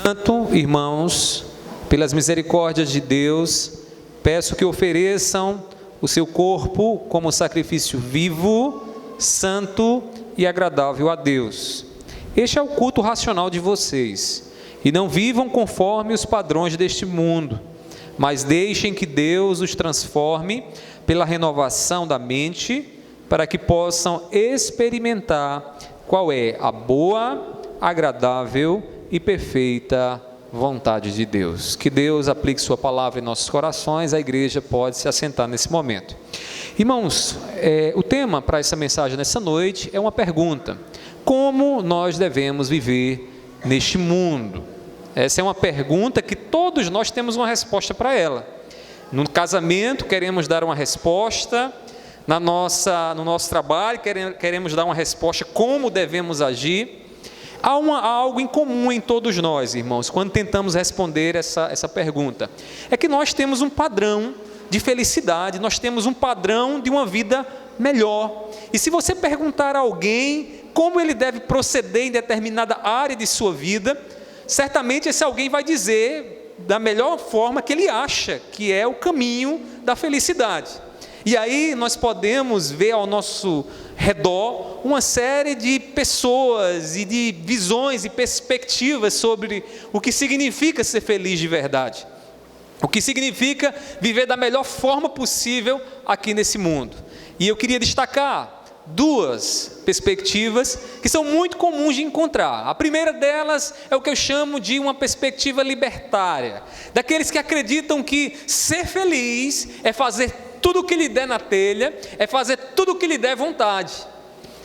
Portanto, irmãos, pelas misericórdias de Deus, peço que ofereçam o seu corpo como sacrifício vivo, santo e agradável a Deus. Este é o culto racional de vocês. E não vivam conforme os padrões deste mundo, mas deixem que Deus os transforme pela renovação da mente, para que possam experimentar qual é a boa, agradável e perfeita vontade de Deus. Que Deus aplique sua palavra em nossos corações. A igreja pode se assentar nesse momento. Irmãos, o tema para essa mensagem nessa noite é uma pergunta: como nós devemos viver neste mundo? Essa é uma pergunta que todos nós temos uma resposta para ela. No casamento queremos dar uma resposta, no nosso trabalho queremos dar uma resposta como devemos agir. Há algo em comum em todos nós, irmãos, quando tentamos responder essa pergunta. É que nós temos um padrão de felicidade, nós temos um padrão de uma vida melhor. E se você perguntar a alguém como ele deve proceder em determinada área de sua vida, certamente esse alguém vai dizer da melhor forma que ele acha que é o caminho da felicidade. E aí nós podemos ver ao nosso redor uma série de pessoas e de visões e perspectivas sobre o que significa ser feliz de verdade, o que significa viver da melhor forma possível aqui nesse mundo. E eu queria destacar duas perspectivas que são muito comuns de encontrar. A primeira delas é o que eu chamo de uma perspectiva libertária, daqueles que acreditam que ser feliz é fazer tudo o que lhe der na telha, é fazer tudo o que lhe der vontade.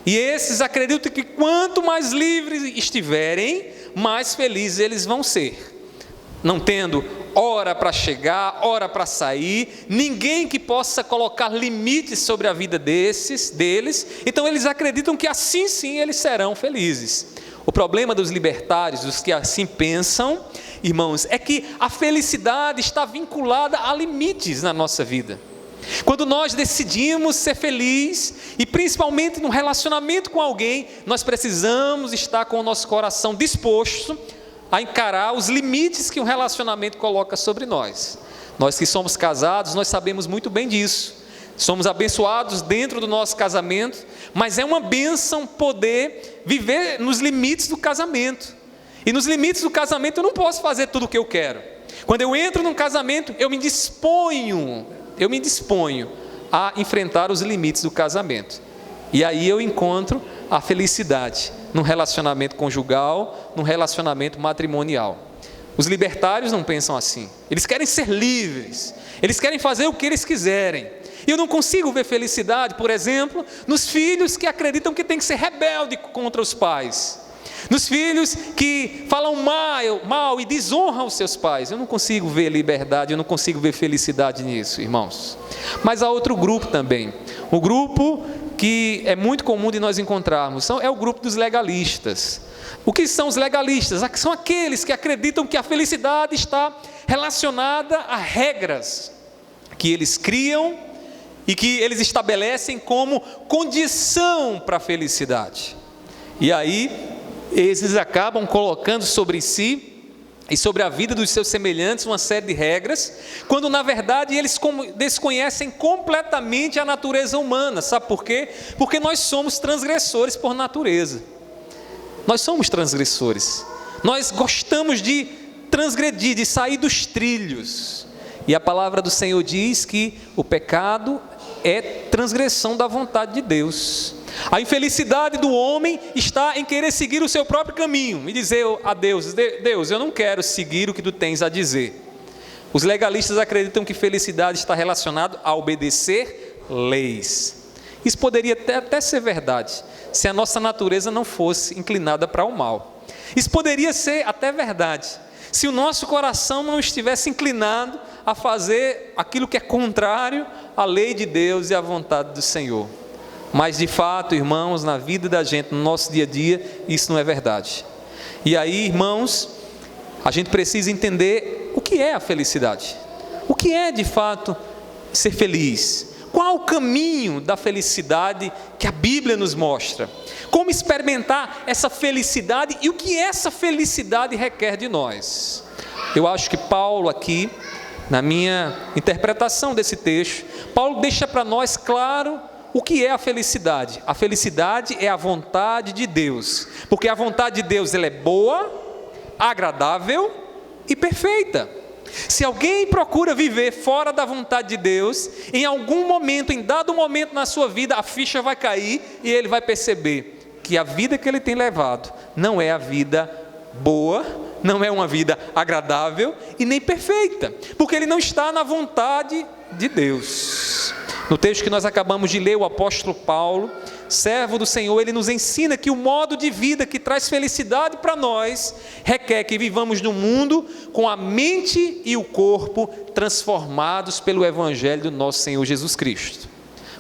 E esses acreditam que quanto mais livres estiverem, mais felizes eles vão ser, não tendo hora para chegar, hora para sair, ninguém que possa colocar limites sobre a vida deles. Então eles acreditam que assim sim eles serão felizes. O problema dos libertários, dos que assim pensam, irmãos, é que a felicidade está vinculada a limites na nossa vida. Quando nós decidimos ser felizes, e principalmente no relacionamento com alguém, nós precisamos estar com o nosso coração disposto a encarar os limites que um relacionamento coloca sobre nós. Nós que somos casados, nós sabemos muito bem disso. Somos abençoados dentro do nosso casamento, mas é uma bênção poder viver nos limites do casamento. E nos limites do casamento eu não posso fazer tudo o que eu quero. Quando eu entro num casamento, eu me disponho a enfrentar os limites do casamento. E aí eu encontro a felicidade num relacionamento conjugal, num relacionamento matrimonial. Os libertários não pensam assim. Eles querem ser livres. Eles querem fazer o que eles quiserem. E eu não consigo ver felicidade, por exemplo, nos filhos que acreditam que tem que ser rebelde contra os pais. Nos filhos que falam mal e desonram os seus pais. Eu não consigo ver liberdade, eu não consigo ver felicidade nisso, irmãos. Mas há outro grupo também. O grupo que é muito comum de nós encontrarmos é o grupo dos legalistas. O que são os legalistas? São aqueles que acreditam que a felicidade está relacionada a regras que eles criam e que eles estabelecem como condição para a felicidade. E aí eles acabam colocando sobre si e sobre a vida dos seus semelhantes uma série de regras, quando na verdade eles desconhecem completamente a natureza humana. Sabe por quê? Porque nós somos transgressores por natureza. Nós somos transgressores. Nós gostamos de transgredir, de sair dos trilhos. E a palavra do Senhor diz que o pecado é transgressão da vontade de Deus. A infelicidade do homem está em querer seguir o seu próprio caminho e dizer a Deus: Deus, eu não quero seguir o que tu tens a dizer. Os legalistas acreditam que felicidade está relacionada a obedecer leis. Isso poderia até ser verdade, se a nossa natureza não fosse inclinada para o mal. Isso poderia ser até verdade, se o nosso coração não estivesse inclinado a fazer aquilo que é contrário à lei de Deus e à vontade do Senhor. Mas de fato, irmãos, na vida da gente, no nosso dia a dia, isso não é verdade. E aí, irmãos, a gente precisa entender o que é a felicidade. O que é de fato ser feliz? qual o caminho da felicidade que a Bíblia nos mostra? Como experimentar essa felicidade e o que essa felicidade requer de nós? Eu acho que Paulo aqui, na minha interpretação desse texto, Paulo deixa para nós claro o que é a felicidade. A felicidade é a vontade de Deus, porque a vontade de Deus ela é boa, agradável e perfeita. Se alguém procura viver fora da vontade de Deus, em algum momento, em dado momento na sua vida, a ficha vai cair e ele vai perceber que a vida que ele tem levado não é a vida boa, não é uma vida agradável e nem perfeita, porque ele não está na vontade de Deus. No texto que nós acabamos de ler, o apóstolo Paulo, servo do Senhor, ele nos ensina que o modo de vida que traz felicidade para nós requer que vivamos no mundo com a mente e o corpo transformados pelo Evangelho do nosso Senhor Jesus Cristo.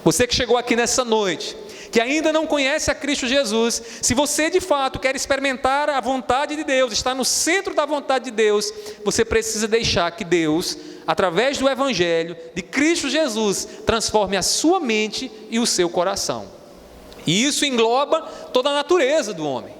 Você que chegou aqui nessa noite, que ainda não conhece a Cristo Jesus, se você de fato quer experimentar a vontade de Deus, está no centro da vontade de Deus, você precisa deixar que Deus, através do Evangelho de Cristo Jesus, transforme a sua mente e o seu coração. E isso engloba toda a natureza do homem,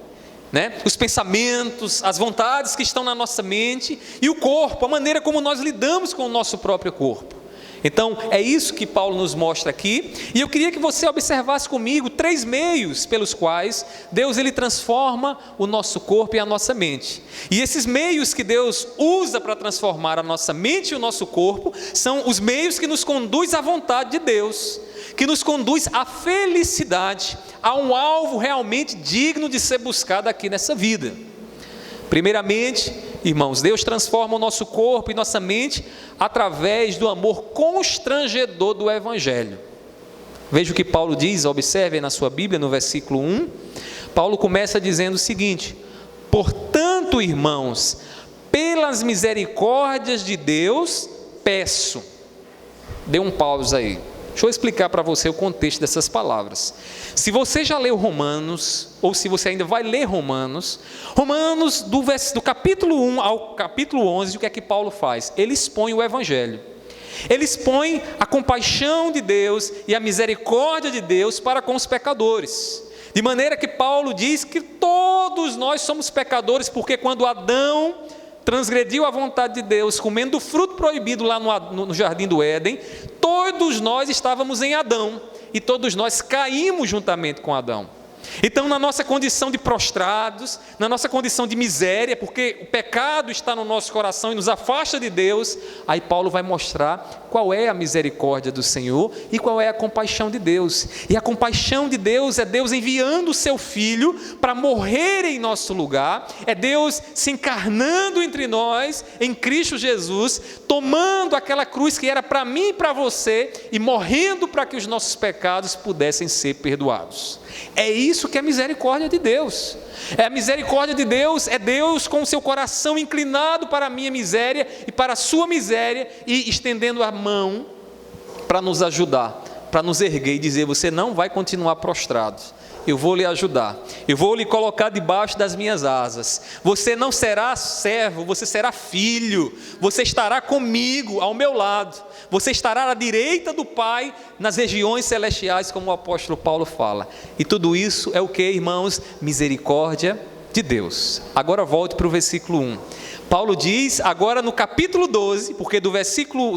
né? Os pensamentos, as vontades que estão na nossa mente e o corpo, a maneira como nós lidamos com o nosso próprio corpo. Então, é isso que Paulo nos mostra aqui, e eu queria que você observasse comigo 3 meios pelos quais Deus ele transforma o nosso corpo e a nossa mente. E esses meios que Deus usa para transformar a nossa mente e o nosso corpo, são os meios que nos conduz à vontade de Deus, que nos conduz à felicidade, a um alvo realmente digno de ser buscado aqui nessa vida. Primeiramente, irmãos, Deus transforma o nosso corpo e nossa mente através do amor constrangedor do Evangelho. Veja o que Paulo diz, observe na sua Bíblia, no versículo 1. Paulo começa dizendo o seguinte: portanto, irmãos, pelas misericórdias de Deus, peço. Dê um pausa aí. Deixa eu explicar para você o contexto dessas palavras. Se você já leu Romanos, ou se você ainda vai ler Romanos, do capítulo 1 ao capítulo 11, o que é que Paulo faz? Ele expõe o Evangelho. Ele expõe a compaixão de Deus e a misericórdia de Deus para com os pecadores. De maneira que Paulo diz que todos nós somos pecadores, porque quando Adão transgrediu a vontade de Deus, comendo o fruto proibido lá no jardim do Éden, todos nós estávamos em Adão, e todos nós caímos juntamente com Adão. Então, na nossa condição de prostrados, na nossa condição de miséria, porque o pecado está no nosso coração e nos afasta de Deus, aí Paulo vai mostrar qual é a misericórdia do Senhor e qual é a compaixão de Deus. E a compaixão de Deus é Deus enviando o seu Filho para morrer em nosso lugar, é Deus se encarnando entre nós, em Cristo Jesus, tomando aquela cruz que era para mim e para você, e morrendo para que os nossos pecados pudessem ser perdoados. É isso que é a misericórdia de Deus. A misericórdia de Deus é Deus com o seu coração inclinado para a minha miséria e para a sua miséria, e estendendo a mão para nos ajudar, para nos erguer e dizer: você não vai continuar prostrado, eu vou lhe ajudar, eu vou lhe colocar debaixo das minhas asas. Você não será servo, você será filho, você estará comigo, ao meu lado, você estará à direita do Pai, nas regiões celestiais, como o apóstolo Paulo fala. E tudo isso é o que, irmãos? Misericórdia de Deus. Agora volte para o versículo 1. Paulo diz, agora no capítulo 12, porque do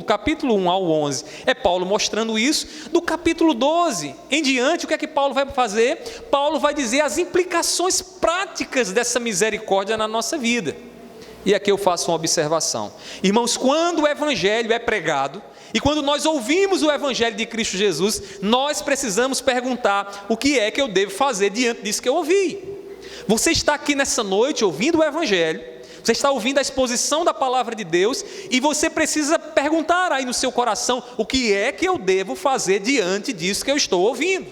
capítulo 1 ao 11, é Paulo mostrando isso. Do capítulo 12 em diante, o que é que Paulo vai fazer? Paulo vai dizer as implicações práticas dessa misericórdia na nossa vida. E aqui eu faço uma observação. Irmãos, quando o Evangelho é pregado, e quando nós ouvimos o Evangelho de Cristo Jesus, nós precisamos perguntar: o que é que eu devo fazer diante disso que eu ouvi? Você está aqui nessa noite ouvindo o Evangelho, você está ouvindo a exposição da palavra de Deus, e você precisa perguntar aí no seu coração: o que é que eu devo fazer diante disso que eu estou ouvindo?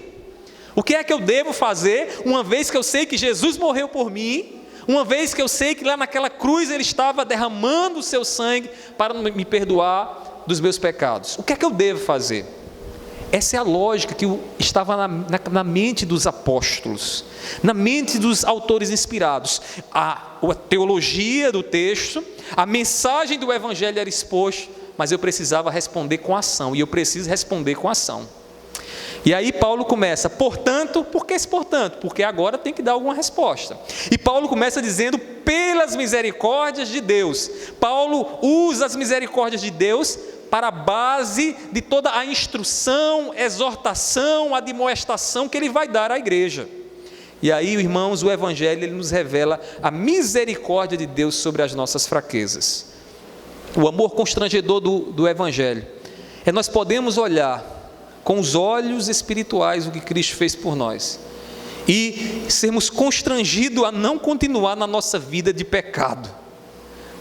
O que é que eu devo fazer, uma vez que eu sei que Jesus morreu por mim, uma vez que eu sei que lá naquela cruz Ele estava derramando o seu sangue para me perdoar dos meus pecados? O que é que eu devo fazer? Essa é a lógica que estava na mente dos apóstolos, na mente dos autores inspirados. A teologia do texto, a mensagem do Evangelho era exposta, mas eu precisava responder com ação, e eu preciso responder com ação. E aí Paulo começa, portanto, por que esse portanto? Porque agora tem que dar alguma resposta. E Paulo começa dizendo, pelas misericórdias de Deus. Paulo usa as misericórdias de Deus para a base de toda a instrução, exortação, admoestação que ele vai dar à igreja. E aí, irmãos, o Evangelho ele nos revela a misericórdia de Deus sobre as nossas fraquezas. O amor constrangedor do Evangelho é nós podemos olhar com os olhos espirituais o que Cristo fez por nós e sermos constrangidos a não continuar na nossa vida de pecado,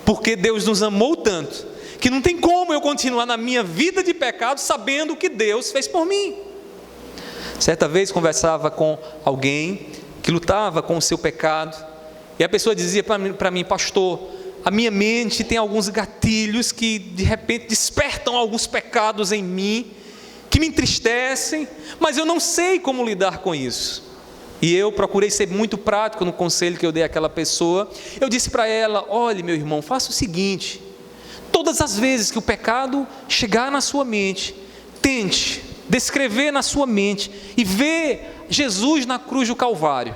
porque Deus nos amou tanto que não tem como eu continuar na minha vida de pecado sabendo o que Deus fez por mim. Certa vez conversava com alguém que lutava com o seu pecado e a pessoa dizia para mim, pastor, a minha mente tem alguns gatilhos que de repente despertam alguns pecados em mim, que me entristecem, mas eu não sei como lidar com isso. E eu procurei ser muito prático no conselho que eu dei àquela pessoa. Eu disse para ela, olhe meu irmão, faça o seguinte, todas as vezes que o pecado chegar na sua mente, tente descrever na sua mente e ver Jesus na cruz do Calvário,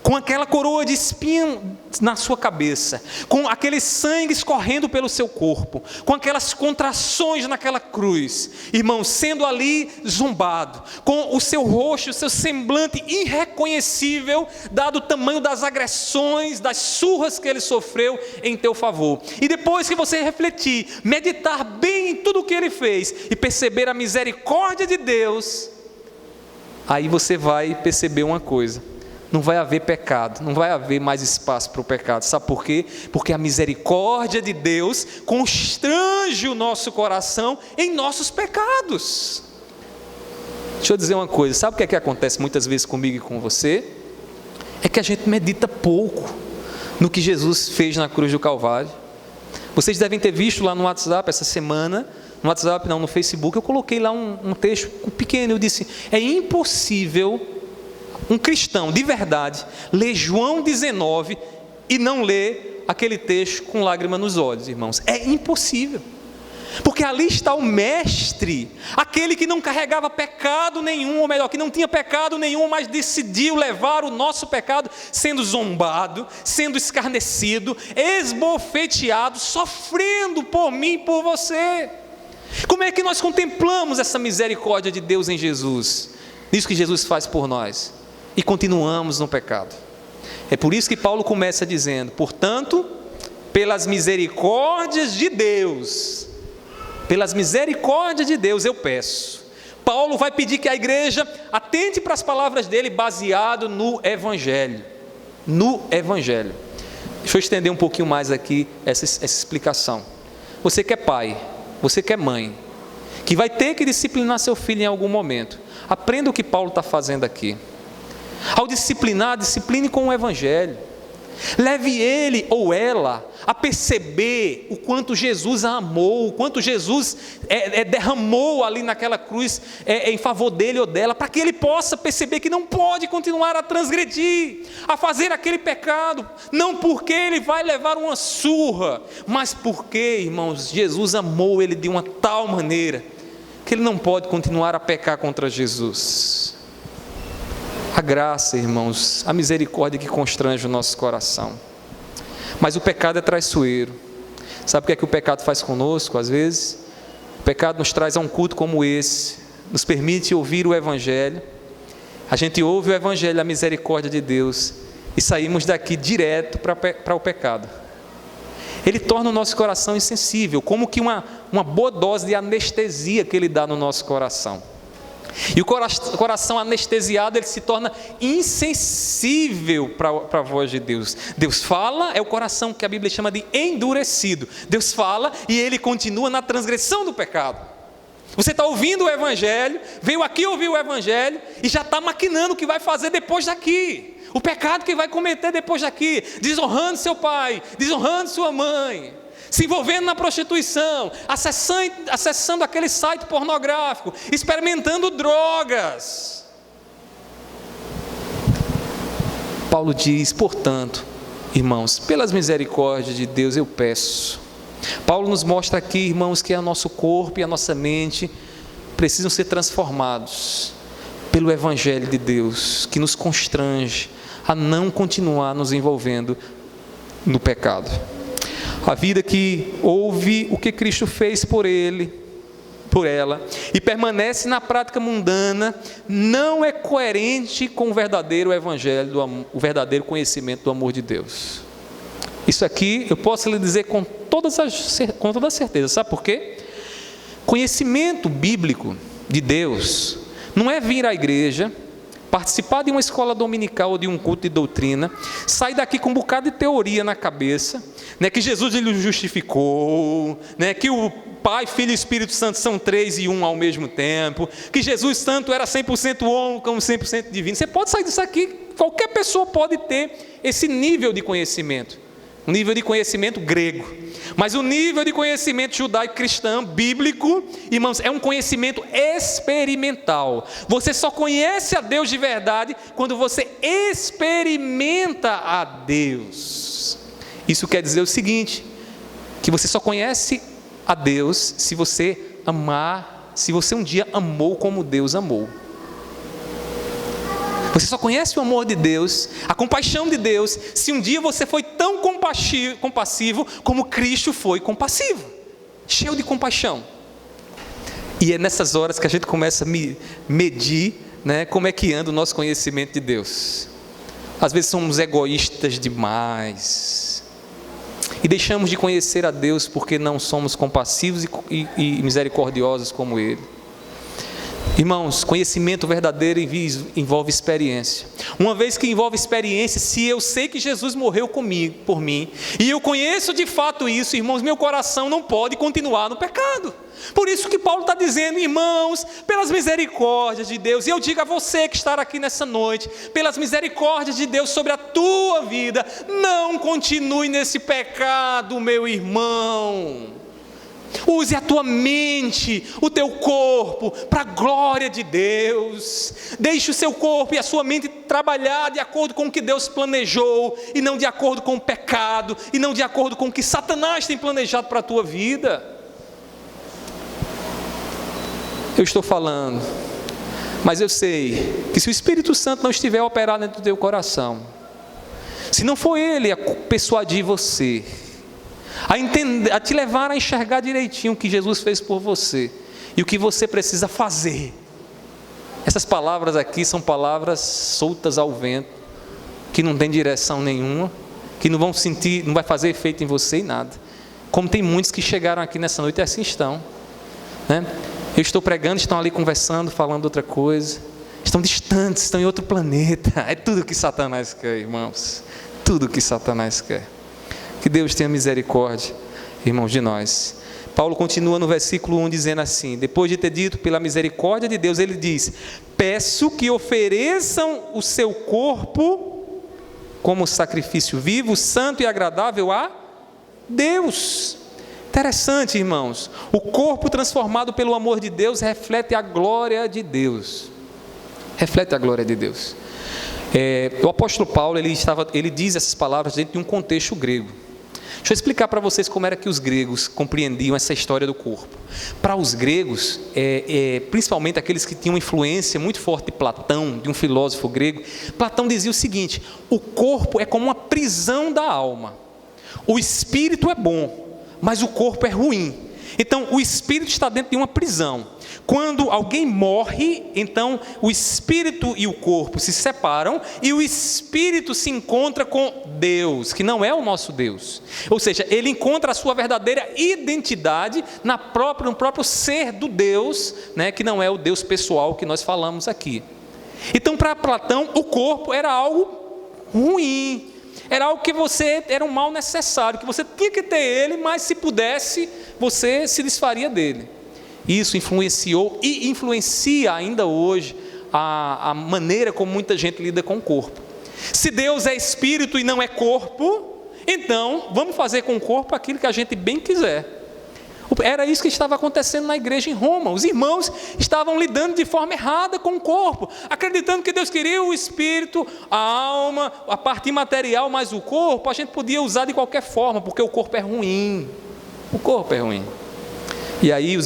com aquela coroa de espinho na sua cabeça, com aquele sangue escorrendo pelo seu corpo, com aquelas contrações naquela cruz, irmão, sendo ali zombado, com o seu rosto, o seu semblante irreconhecível, dado o tamanho das agressões, das surras que ele sofreu em teu favor. E depois que você refletir, meditar bem em tudo o que ele fez e perceber a misericórdia de Deus, aí você vai perceber uma coisa: não vai haver pecado, não vai haver mais espaço para o pecado. Sabe por quê? Porque a misericórdia de Deus constrange o nosso coração em nossos pecados. Deixa eu dizer uma coisa, sabe o que é que acontece muitas vezes comigo e com você? É que a gente medita pouco no que Jesus fez na cruz do Calvário. Vocês devem ter visto lá no WhatsApp essa semana, no Facebook, eu coloquei lá um texto pequeno, eu disse, é impossível um cristão de verdade lê João 19 e não lê aquele texto com lágrima nos olhos, irmãos. É impossível, porque ali está o mestre, aquele que não carregava pecado nenhum, ou melhor, que não tinha pecado nenhum, mas decidiu levar o nosso pecado, sendo zombado, sendo escarnecido, esbofeteado, sofrendo por mim e por você. Como é que nós contemplamos essa misericórdia de Deus em Jesus? Isso que Jesus faz por nós. E continuamos no pecado. É por isso que Paulo começa dizendo, portanto, pelas misericórdias de Deus, eu peço. Paulo vai pedir que a igreja atente para as palavras dele, baseado no Evangelho. Deixa eu estender um pouquinho mais aqui essa explicação. Você que é pai, você que é mãe, que vai ter que disciplinar seu filho em algum momento, aprenda o que Paulo está fazendo aqui. Ao disciplinar, discipline com o Evangelho. Leve ele ou ela a perceber o quanto Jesus a amou, o quanto Jesus derramou ali naquela cruz em favor dele ou dela, para que ele possa perceber que não pode continuar a transgredir, a fazer aquele pecado, não porque ele vai levar uma surra, mas porque, irmãos, Jesus amou ele de uma tal maneira que ele não pode continuar a pecar contra Jesus. A graça, irmãos, a misericórdia que constrange o nosso coração. Mas o pecado é traiçoeiro. Sabe o que é que o pecado faz conosco, às vezes? O pecado nos traz a um culto como esse, nos permite ouvir o Evangelho. A gente ouve o Evangelho, a misericórdia de Deus, e saímos daqui direto para o pecado. Ele torna o nosso coração insensível, como que uma boa dose de anestesia que ele dá no nosso coração. E o coração anestesiado, ele se torna insensível para a voz de Deus. Deus fala, é o coração que a Bíblia chama de endurecido. Deus fala e ele continua na transgressão do pecado. Você está ouvindo o Evangelho, veio aqui ouvir o Evangelho e já está maquinando o que vai fazer depois daqui. O pecado que vai cometer depois daqui, desonrando seu pai, desonrando sua mãe, se envolvendo na prostituição, acessando aquele site pornográfico, experimentando drogas. Paulo diz, portanto, irmãos, pelas misericórdias de Deus eu peço. Paulo nos mostra aqui, irmãos, que o nosso corpo e a nossa mente precisam ser transformados pelo Evangelho de Deus, que nos constrange a não continuar nos envolvendo no pecado. A vida que ouve o que Cristo fez por ele, por ela, e permanece na prática mundana, não é coerente com o verdadeiro Evangelho, o verdadeiro conhecimento do amor de Deus. Isso aqui eu posso lhe dizer com toda certeza. Sabe por quê? Conhecimento bíblico de Deus não é vir à igreja, participar de uma escola dominical ou de um culto de doutrina, sair daqui com um bocado de teoria na cabeça, né, que Jesus ele justificou, né, que o Pai, Filho e Espírito Santo são 3 e 1 ao mesmo tempo, que Jesus tanto era 100% homem como 100% divino. Você pode sair disso aqui, qualquer pessoa pode ter esse nível de conhecimento, um nível de conhecimento grego, mas o nível de conhecimento judaico-cristão, bíblico, irmãos, é um conhecimento experimental. Você só conhece a Deus de verdade quando você experimenta a Deus. Isso quer dizer o seguinte, que você só conhece a Deus se você amar, se você um dia amou como Deus amou. Você só conhece o amor de Deus, a compaixão de Deus, se um dia você foi tão compassivo como Cristo foi compassivo, cheio de compaixão. E é nessas horas que a gente começa a medir, né, como é que anda o nosso conhecimento de Deus. Às vezes somos egoístas demais e deixamos de conhecer a Deus porque não somos compassivos e misericordiosos como Ele. Irmãos, conhecimento verdadeiro envolve experiência. Uma vez que envolve experiência, se eu sei que Jesus morreu comigo, por mim, e eu conheço de fato isso, irmãos, meu coração não pode continuar no pecado. Por isso que Paulo está dizendo, irmãos, pelas misericórdias de Deus, e eu digo a você que está aqui nessa noite, pelas misericórdias de Deus sobre a tua vida, não continue nesse pecado, meu irmão. Use a tua mente, o teu corpo, para a glória de Deus. Deixe o seu corpo e a sua mente trabalhar de acordo com o que Deus planejou, e não de acordo com o pecado, e não de acordo com o que Satanás tem planejado para a tua vida. Eu estou falando, mas eu sei que se o Espírito Santo não estiver operado dentro do teu coração, se não for Ele a persuadir você, a te levar a enxergar direitinho o que Jesus fez por você e o que você precisa fazer. Essas palavras aqui são palavras soltas ao vento, que não tem direção nenhuma, que não vão sentir, não vai fazer efeito em você e nada. Como tem muitos que chegaram aqui nessa noite e assim estão, né? Eu estou pregando, estão ali conversando, falando outra coisa, estão distantes, estão em outro planeta. É tudo que Satanás quer, irmãos, tudo que Satanás quer. Que Deus tenha misericórdia, irmãos, de nós. Paulo continua no versículo 1 dizendo assim, depois de ter dito pela misericórdia de Deus, ele diz, peço que ofereçam o seu corpo como sacrifício vivo, santo e agradável a Deus. Interessante, irmãos, o corpo transformado pelo amor de Deus reflete a glória de Deus. Reflete a glória de Deus. O apóstolo Paulo, ele diz essas palavras dentro de um contexto grego. Deixa eu explicar para vocês como era que os gregos compreendiam essa história do corpo. Para os gregos, principalmente aqueles que tinham influência muito forte de Platão, de um filósofo grego, Platão dizia o seguinte, o corpo é como uma prisão da alma. O espírito é bom, mas o corpo é ruim. Então, o espírito está dentro de uma prisão. Quando alguém morre, então o espírito e o corpo se separam e o espírito se encontra com Deus, que não é o nosso Deus. Ou seja, ele encontra a sua verdadeira identidade no próprio ser do Deus, né, que não é o Deus pessoal que nós falamos aqui. Então, para Platão, o corpo era algo ruim. Era algo que era um mal necessário, que você tinha que ter ele, mas se pudesse, você se desfaria dele. Isso influenciou e influencia ainda hoje a maneira como muita gente lida com o corpo. Se Deus é espírito e não é corpo, então vamos fazer com o corpo aquilo que a gente bem quiser. Era isso que estava acontecendo na igreja em Roma. Os irmãos estavam lidando de forma errada com o corpo, acreditando que Deus queria o espírito, a alma, a parte imaterial, mas o corpo a gente podia usar de qualquer forma, porque o corpo é ruim. O corpo é ruim. E aí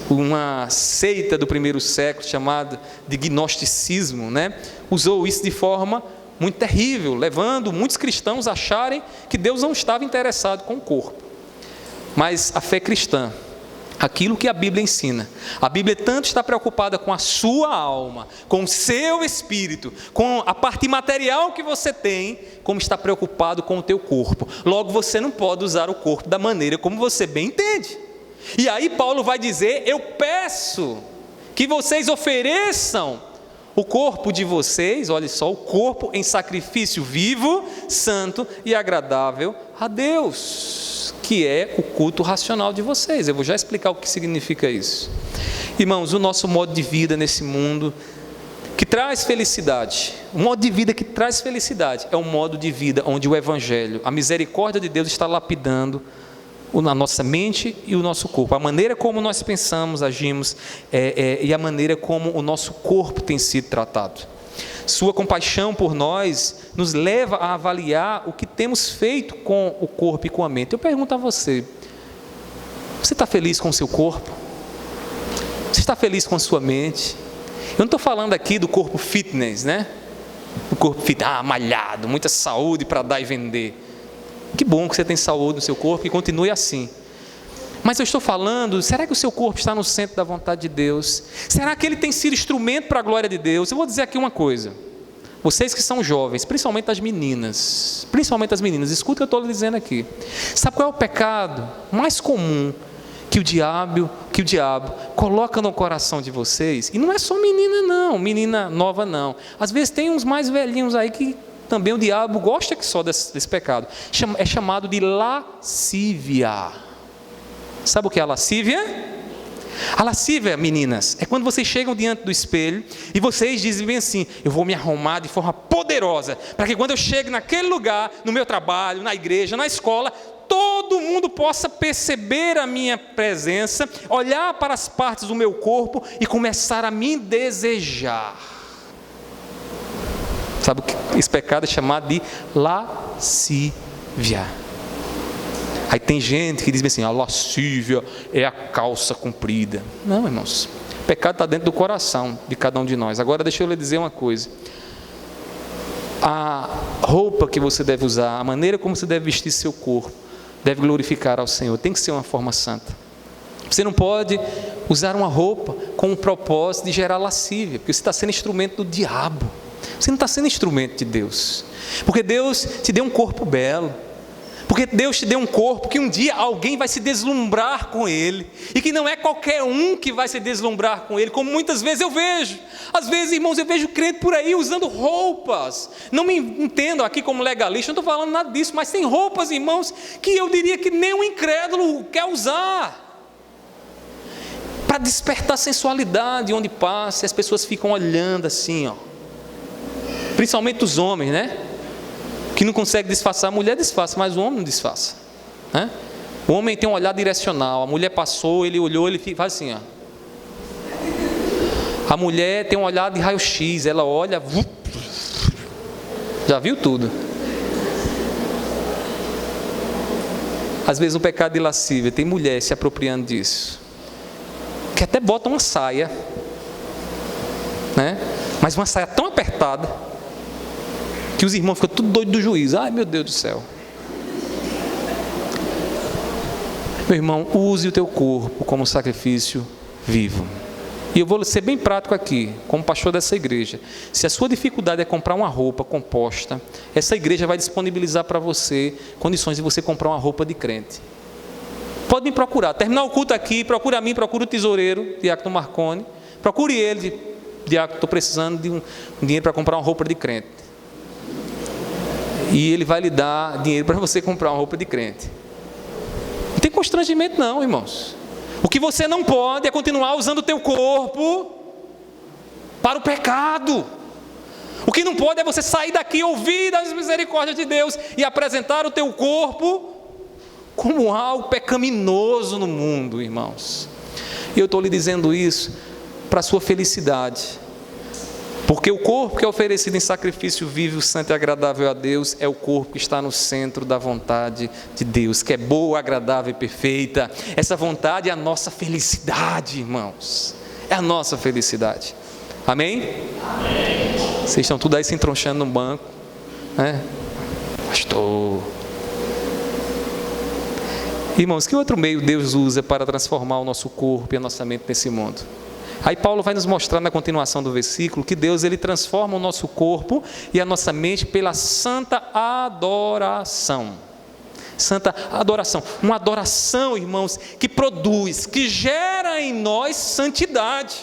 uma seita do primeiro século, chamada de gnosticismo, né, usou isso de forma muito terrível, levando muitos cristãos a acharem que Deus não estava interessado com o corpo. Mas a fé cristã, aquilo que a Bíblia ensina, a Bíblia tanto está preocupada com a sua alma, com o seu espírito, com a parte material que você tem, como está preocupado com o teu corpo. Logo, você não pode usar o corpo da maneira como você bem entende. E aí Paulo vai dizer: eu peço que vocês ofereçam o corpo de vocês, olha só, o corpo em sacrifício vivo, santo e agradável a Deus, que é o culto racional de vocês. Eu vou já explicar o que significa isso. Irmãos, o nosso modo de vida nesse mundo que traz felicidade, o modo de vida que traz felicidade é um modo de vida onde o Evangelho, a misericórdia de Deus está lapidando a nossa mente e o nosso corpo, a maneira como nós pensamos, agimos, e a maneira como o nosso corpo tem sido tratado. Sua compaixão por nós nos leva a avaliar o que temos feito com o corpo e com a mente. Eu pergunto a você: você está feliz com o seu corpo? Você está feliz com a sua mente? Eu não estou falando aqui do corpo fitness, né? O corpo malhado, muita saúde para dar e vender. Que bom que você tem saúde no seu corpo e continue assim. Mas eu estou falando, será que o seu corpo está no centro da vontade de Deus? Será que ele tem sido instrumento para a glória de Deus? Eu vou dizer aqui uma coisa. Vocês que são jovens, principalmente as meninas, escuta o que eu estou lhe dizendo aqui. Sabe qual é o pecado mais comum que o diabo coloca no coração de vocês? E não é só menina não, menina nova não. Às vezes tem uns mais velhinhos aí que também o diabo gosta que só desse pecado. É chamado de lascívia. Sabe o que é a lascívia? A lascívia, meninas, é quando vocês chegam diante do espelho e vocês dizem bem assim: eu vou me arrumar de forma poderosa, para que quando eu chegue naquele lugar, no meu trabalho, na igreja, na escola, todo mundo possa perceber a minha presença, olhar para as partes do meu corpo e começar a me desejar. Sabe o que esse pecado é chamado de lascívia. Aí tem gente que diz assim: a lascívia é a calça comprida. Não, irmãos, o pecado está dentro do coração de cada um de nós. Agora deixa eu lhe dizer uma coisa: a roupa que você deve usar, a maneira como você deve vestir seu corpo, deve glorificar ao Senhor, tem que ser uma forma santa. Você não pode usar uma roupa com o propósito de gerar lascívia, porque você está sendo instrumento do diabo. Você não está sendo instrumento de Deus, porque Deus te deu um corpo belo, porque Deus te deu um corpo que um dia alguém vai se deslumbrar com ele, e que não é qualquer um que vai se deslumbrar com ele, como muitas vezes eu vejo. Às vezes, irmãos, eu vejo crente por aí usando roupas, não me entendam aqui como legalista, não estou falando nada disso, mas tem roupas, irmãos, que eu diria que nem um incrédulo quer usar, para despertar sensualidade onde passa, e as pessoas ficam olhando assim, ó. Principalmente os homens, né? Que não consegue disfarçar. A mulher disfarça, mas o homem não disfarça, né? O homem tem um olhar direcional. A mulher passou, ele olhou, ele faz assim, ó. A mulher tem um olhar de raio-x. Ela olha, já viu tudo. Às vezes o pecado de lascívia, tem mulher se apropriando disso, que até bota uma saia, né? Mas uma saia tão apertada que os irmãos ficam tudo doidos do juízo. Ai, meu Deus do céu. Meu irmão, use o teu corpo como sacrifício vivo. E eu vou ser bem prático aqui, como pastor dessa igreja. Se a sua dificuldade é comprar uma roupa composta, essa igreja vai disponibilizar para você condições de você comprar uma roupa de crente. Pode me procurar. Terminar o culto aqui, procura a mim, procura o tesoureiro, Diácono Marconi. Procure ele, Diácono, estou precisando de um dinheiro para comprar uma roupa de crente. E ele vai lhe dar dinheiro para você comprar uma roupa de crente. Não tem constrangimento não, irmãos. O que você não pode é continuar usando o teu corpo para o pecado. O que não pode é você sair daqui e ouvir das misericórdias de Deus e apresentar o teu corpo como algo pecaminoso no mundo, irmãos. E eu estou lhe dizendo isso para a sua felicidade, Porque o corpo que é oferecido em sacrifício vivo, santo e agradável a Deus é o corpo que está no centro da vontade de Deus, que é boa, agradável e perfeita. Essa vontade é a nossa felicidade, irmãos. É a nossa felicidade. Amém? Amém. Vocês estão tudo aí se entronchando no banco, né? Pastor. Irmãos, que outro meio Deus usa para transformar o nosso corpo e a nossa mente nesse mundo? Aí Paulo vai nos mostrar na continuação do versículo que Deus ele transforma o nosso corpo e a nossa mente pela santa adoração. Santa adoração. Uma adoração, irmãos, que produz, que gera em nós santidade.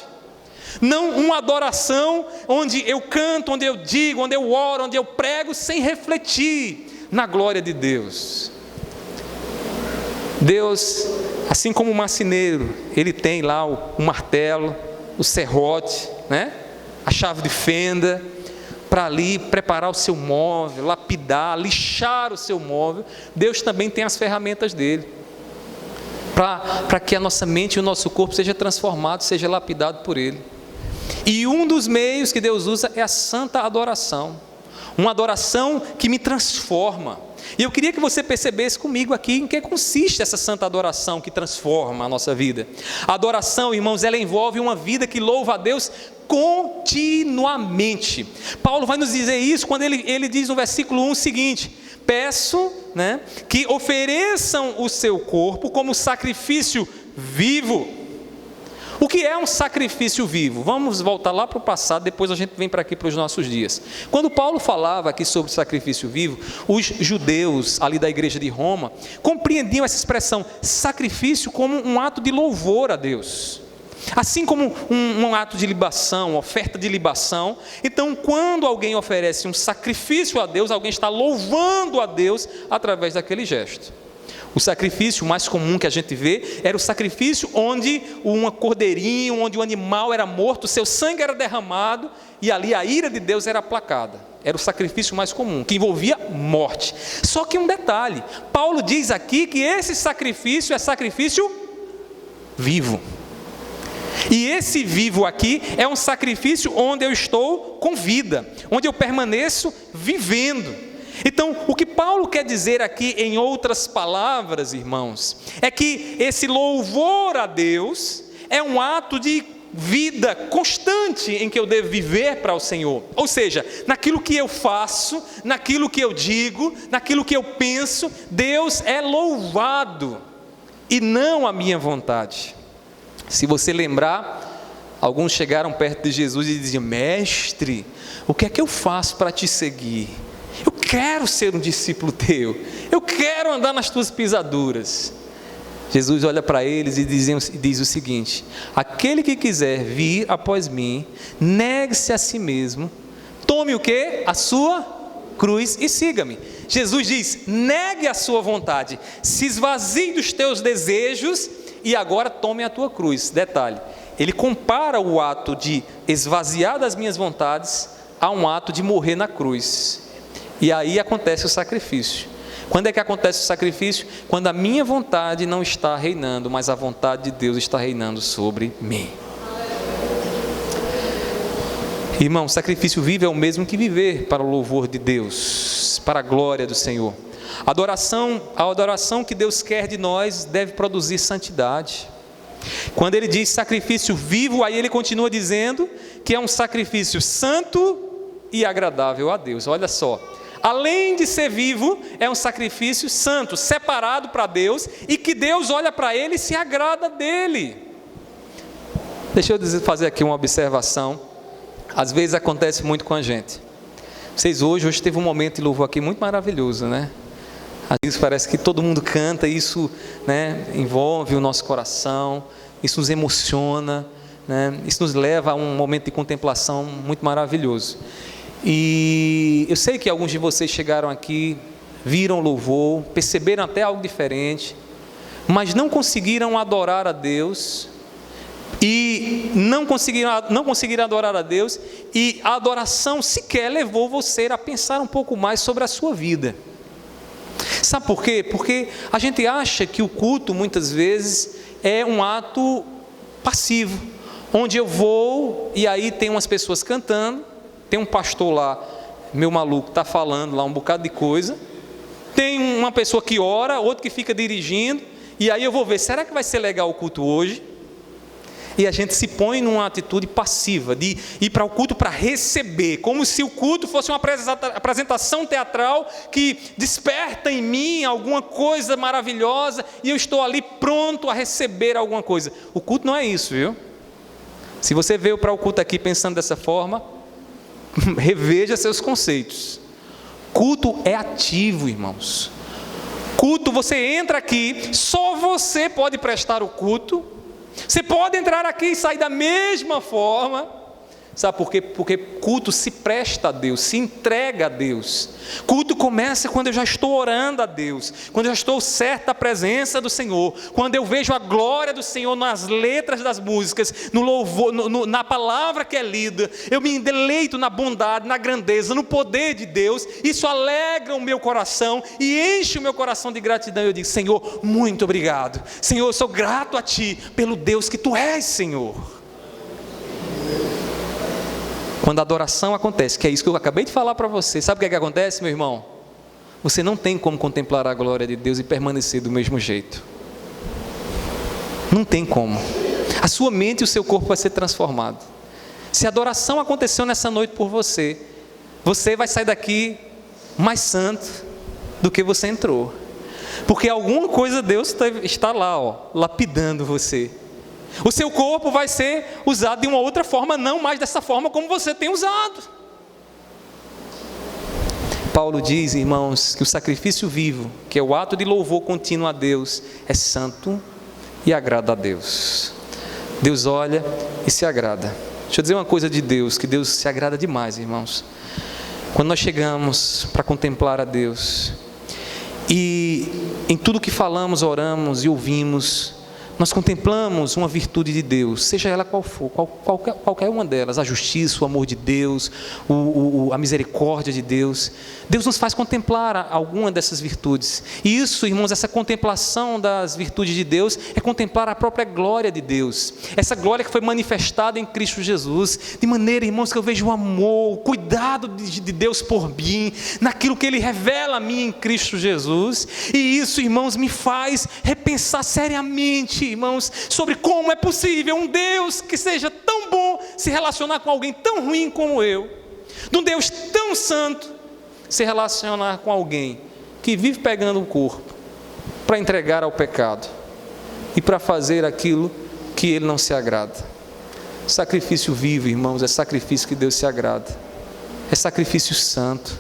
Não uma adoração onde eu canto, onde eu digo, onde eu oro, onde eu prego sem refletir na glória de Deus. Deus, assim como o marceneiro, ele tem lá o martelo, o serrote, né? A chave de fenda, para ali preparar o seu móvel, lapidar, lixar o seu móvel. Deus também tem as ferramentas dele, para que a nossa mente e o nosso corpo seja transformado, seja lapidado por ele. E um dos meios que Deus usa é a santa adoração, uma adoração que me transforma. E eu queria que você percebesse comigo aqui em que consiste essa santa adoração que transforma a nossa vida. A adoração, irmãos, ela envolve uma vida que louva a Deus continuamente. Paulo vai nos dizer isso quando ele diz no versículo 1 o seguinte: peço, né, que ofereçam o seu corpo como sacrifício vivo. O que é um sacrifício vivo? Vamos voltar lá para o passado, depois a gente vem para aqui para os nossos dias. Quando Paulo falava aqui sobre sacrifício vivo, os judeus ali da igreja de Roma compreendiam essa expressão sacrifício como um ato de louvor a Deus. Assim como um ato de libação, uma oferta de libação. Então, quando alguém oferece um sacrifício a Deus, alguém está louvando a Deus através daquele gesto. O sacrifício mais comum que a gente vê era o sacrifício onde um cordeirinho, onde o animal era morto, seu sangue era derramado e ali a ira de Deus era aplacada. Era o sacrifício mais comum, que envolvia morte. Só que um detalhe, Paulo diz aqui que esse sacrifício é sacrifício vivo. E esse vivo aqui é um sacrifício onde eu estou com vida, onde eu permaneço vivendo. Então, o que Paulo quer dizer aqui, em outras palavras, irmãos, é que esse louvor a Deus é um ato de vida constante em que eu devo viver para o Senhor. Ou seja, naquilo que eu faço, naquilo que eu digo, naquilo que eu penso, Deus é louvado e não a minha vontade. Se você lembrar, alguns chegaram perto de Jesus e diziam: mestre, o que é que eu faço para te seguir? Eu quero ser um discípulo teu, eu quero andar nas tuas pisaduras. Jesus olha para eles e diz o seguinte: aquele que quiser vir após mim, negue-se a si mesmo, tome o quê? A sua cruz e siga-me. Jesus diz: negue a sua vontade, se esvazie dos teus desejos e agora tome a tua cruz. Detalhe, ele compara o ato de esvaziar das minhas vontades a um ato de morrer na cruz. E aí acontece o sacrifício. Quando é que acontece o sacrifício? Quando a minha vontade não está reinando, mas a vontade de Deus está reinando sobre mim. Irmão, sacrifício vivo é o mesmo que viver para o louvor de Deus, para a glória do Senhor. A adoração que Deus quer de nós deve produzir santidade. Quando ele diz sacrifício vivo, aí ele continua dizendo que é um sacrifício santo e agradável a Deus. Olha só, além de ser vivo, é um sacrifício santo, separado para Deus, e que Deus olha para ele e se agrada dele. Deixa eu fazer aqui uma observação. Às vezes acontece muito com a gente. Vocês hoje teve um momento de louvor aqui muito maravilhoso, né? Às vezes parece que todo mundo canta, isso, né, envolve o nosso coração, isso nos emociona, né? Isso nos leva a um momento de contemplação muito maravilhoso. E eu sei que alguns de vocês chegaram aqui, viram louvor, perceberam até algo diferente, mas não conseguiram adorar a Deus, e não conseguiram adorar a Deus, e a adoração sequer levou você a pensar um pouco mais sobre a sua vida. Sabe por quê? Porque a gente acha que o culto muitas vezes é um ato passivo, onde eu vou e aí tem umas pessoas cantando, tem um pastor lá, meu maluco, está falando lá um bocado de coisa, tem uma pessoa que ora, outro que fica dirigindo, e aí eu vou ver, será que vai ser legal o culto hoje? E a gente se põe numa atitude passiva, de ir para o culto para receber, como se o culto fosse uma apresentação teatral que desperta em mim alguma coisa maravilhosa e eu estou ali pronto a receber alguma coisa. O culto não é isso, viu? Se você veio para o culto aqui pensando dessa forma, reveja seus conceitos. Culto é ativo, irmãos. Culto, você entra aqui, só você pode prestar o culto. Você pode entrar aqui e sair da mesma forma. Sabe por quê? Porque culto se presta a Deus, se entrega a Deus. Culto começa quando eu já estou orando a Deus, quando eu já estou certo da presença do Senhor, quando eu vejo a glória do Senhor nas letras das músicas, no louvor, na palavra que é lida. Eu me deleito na bondade, na grandeza, no poder de Deus. Isso alegra o meu coração e enche o meu coração de gratidão. Eu digo: Senhor, muito obrigado. Senhor, eu sou grato a Ti pelo Deus que Tu és, Senhor. Quando a adoração acontece, que é isso que eu acabei de falar para você, sabe o que acontece, meu irmão? Você não tem como contemplar a glória de Deus e permanecer do mesmo jeito. Não tem como. A sua mente e o seu corpo vai ser transformado. Se a adoração aconteceu nessa noite por você, você vai sair daqui mais santo do que você entrou. Porque alguma coisa Deus está lá, lapidando você. O seu corpo vai ser usado de uma outra forma, não mais dessa forma como você tem usado. Paulo diz, irmãos, que o sacrifício vivo, que é o ato de louvor contínuo a Deus, é santo e agrada a Deus. Deus olha e se agrada. Deixa eu dizer uma coisa de Deus, que Deus se agrada demais, irmãos. Quando nós chegamos para contemplar a Deus, e em tudo que falamos, oramos e ouvimos, nós contemplamos uma virtude de Deus, seja ela qual for, qualquer uma delas, a justiça, o amor de Deus, a misericórdia de Deus. Deus nos faz contemplar alguma dessas virtudes. E isso, irmãos, essa contemplação das virtudes de Deus é contemplar a própria glória de Deus. Essa glória que foi manifestada em Cristo Jesus, de maneira, irmãos, que eu vejo o amor, o cuidado de Deus por mim, naquilo que Ele revela a mim em Cristo Jesus. E isso, irmãos, me faz repensar seriamente, irmãos, sobre como é possível um Deus que seja tão bom se relacionar com alguém tão ruim como eu, de um Deus tão santo se relacionar com alguém que vive pegando o corpo para entregar ao pecado e para fazer aquilo que Ele não se agrada. Sacrifício vivo, irmãos, é sacrifício que Deus se agrada, é sacrifício santo.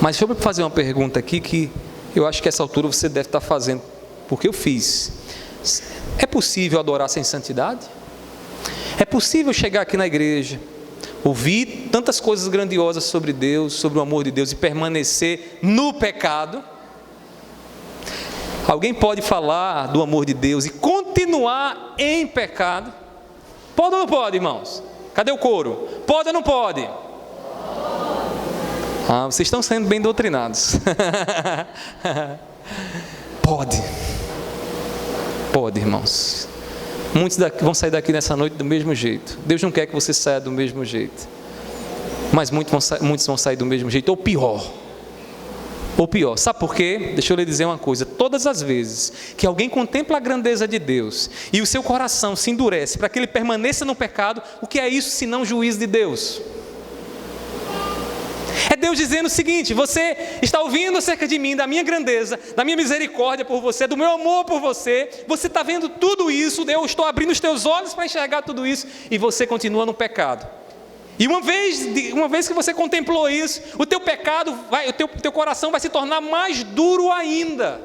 Mas deixa eu fazer uma pergunta aqui que eu acho que a essa altura você deve estar fazendo, porque eu fiz. É possível adorar sem santidade? É possível chegar aqui na igreja, ouvir tantas coisas grandiosas sobre Deus, sobre o amor de Deus e permanecer no pecado? Alguém pode falar do amor de Deus e continuar em pecado? Pode ou não pode, irmãos? Cadê o coro? Pode ou não pode? Ah, vocês estão sendo bem doutrinados. Pode. Pode, irmãos. Muitos vão sair daqui nessa noite do mesmo jeito. Deus não quer que você saia do mesmo jeito. Mas muitos vão sair do mesmo jeito, ou pior. Ou pior. Sabe por quê? Deixa eu lhe dizer uma coisa. Todas as vezes que alguém contempla a grandeza de Deus e o seu coração se endurece para que ele permaneça no pecado, o que é isso senão juízo de Deus? É Deus dizendo o seguinte: você está ouvindo acerca de mim, da minha grandeza, da minha misericórdia por você, do meu amor por você. Você está vendo tudo isso, eu estou abrindo os teus olhos para enxergar tudo isso, e você continua no pecado. E uma vez que você contemplou isso, o teu pecado, o teu coração vai se tornar mais duro ainda,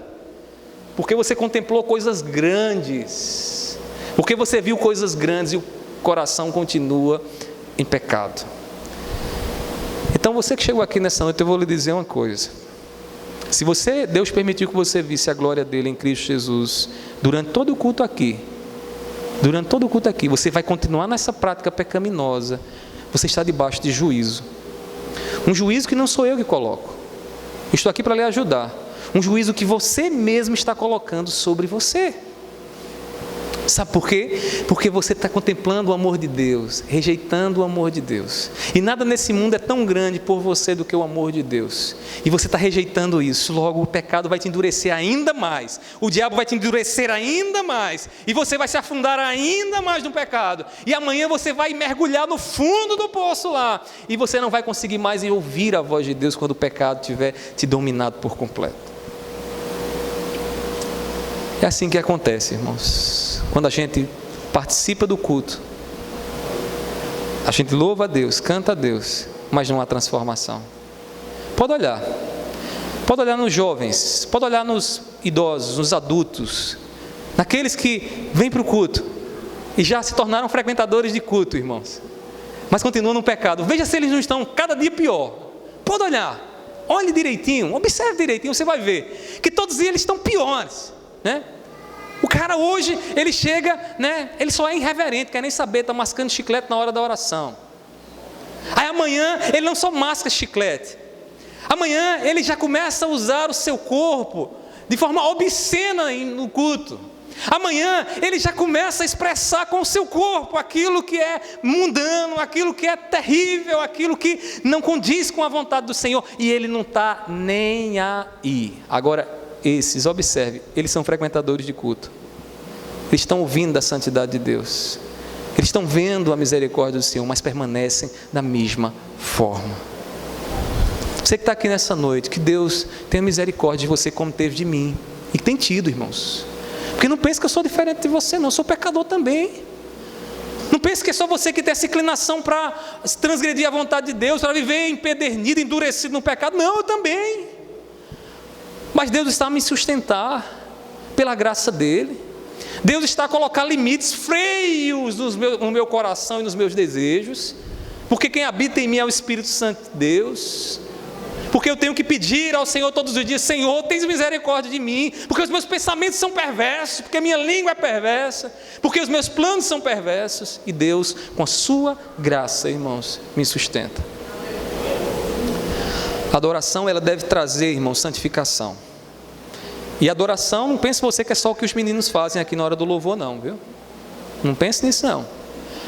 porque você contemplou coisas grandes, porque você viu coisas grandes e o coração continua em pecado. Então você que chegou aqui nessa noite, eu vou lhe dizer uma coisa: se Deus permitiu que você visse a glória dele em Cristo Jesus durante todo o culto aqui, você vai continuar nessa prática pecaminosa, você está debaixo de juízo. Um juízo que não sou eu que coloco, eu estou aqui para lhe ajudar. Um juízo que você mesmo está colocando sobre você. Sabe por quê? Porque você está contemplando o amor de Deus, rejeitando o amor de Deus. E nada nesse mundo é tão grande por você do que o amor de Deus. E você está rejeitando isso. Logo o pecado vai te endurecer ainda mais. O diabo vai te endurecer ainda mais. E você vai se afundar ainda mais no pecado. E amanhã você vai mergulhar no fundo do poço lá. E você não vai conseguir mais ouvir a voz de Deus quando o pecado tiver te dominado por completo. É assim que acontece, irmãos. Quando a gente participa do culto, a gente louva a Deus, canta a Deus, mas não há transformação. Pode olhar nos jovens, pode olhar nos idosos, nos adultos, naqueles que vêm para o culto e já se tornaram frequentadores de culto, irmãos, mas continuam no pecado. Veja se eles não estão cada dia pior. Pode olhar, olhe direitinho, observe direitinho, você vai ver que todos eles estão piores, né? O cara hoje, ele chega, né? Ele só é irreverente, quer nem saber, está mascando chiclete na hora da oração. Aí amanhã, ele não só masca chiclete. Amanhã, ele já começa a usar o seu corpo de forma obscena no culto. Amanhã, ele já começa a expressar com o seu corpo aquilo que é mundano, aquilo que é terrível, aquilo que não condiz com a vontade do Senhor. E ele não está nem aí. Agora, esses, observe, eles são frequentadores de culto. Eles estão ouvindo da santidade de Deus. Eles estão vendo a misericórdia do Senhor, mas permanecem da mesma forma. Você que está aqui nessa noite, que Deus tenha misericórdia de você como teve de mim. E tem tido, irmãos. Porque não pense que eu sou diferente de você, não. Eu sou pecador também. Não pense que é só você que tem essa inclinação para transgredir a vontade de Deus, para viver empedernido, endurecido no pecado. Não, eu também. Mas Deus está a me sustentar pela graça dEle. Deus está a colocar limites, freios no meu coração e nos meus desejos. Porque quem habita em mim é o Espírito Santo de Deus. Porque eu tenho que pedir ao Senhor todos os dias: Senhor, tens misericórdia de mim. Porque os meus pensamentos são perversos, porque a minha língua é perversa, porque os meus planos são perversos. E Deus, com a sua graça, irmãos, me sustenta. A adoração, ela deve trazer, irmão, santificação. E adoração, não pense você que é só o que os meninos fazem aqui na hora do louvor, não, viu? Não pense nisso, não.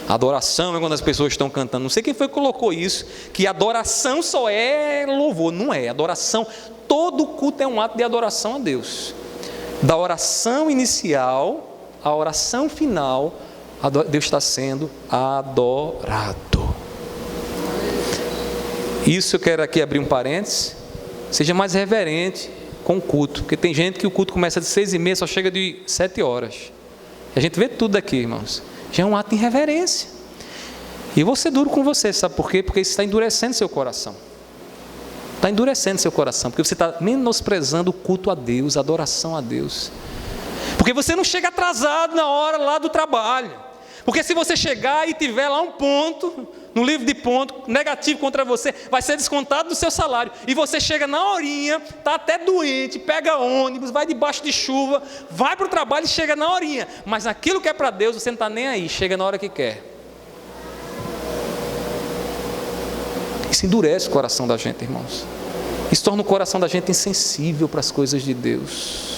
Adoração é quando as pessoas estão cantando. Não sei quem foi que colocou isso, que adoração só é louvor. Não é. Adoração, todo culto é um ato de adoração a Deus. Da oração inicial à oração final, Deus está sendo adorado. Isso eu quero aqui abrir um parênteses. Seja mais reverente com o culto, porque tem gente que o culto começa de 6h30, só chega de 7 horas. A gente vê tudo aqui, irmãos. Já é um ato de irreverência. E eu vou ser duro com você, sabe por quê? Porque isso está endurecendo seu coração. Está endurecendo seu coração, porque você está menosprezando o culto a Deus, a adoração a Deus. Porque você não chega atrasado na hora lá do trabalho. Porque se você chegar e tiver lá um ponto, no livro de ponto, negativo contra você, vai ser descontado do seu salário. E você chega na horinha, está até doente, pega ônibus, vai debaixo de chuva, vai para o trabalho e chega na horinha. Mas aquilo que é para Deus, você não está nem aí, chega na hora que quer. Isso endurece o coração da gente, irmãos. Isso torna o coração da gente insensível para as coisas de Deus.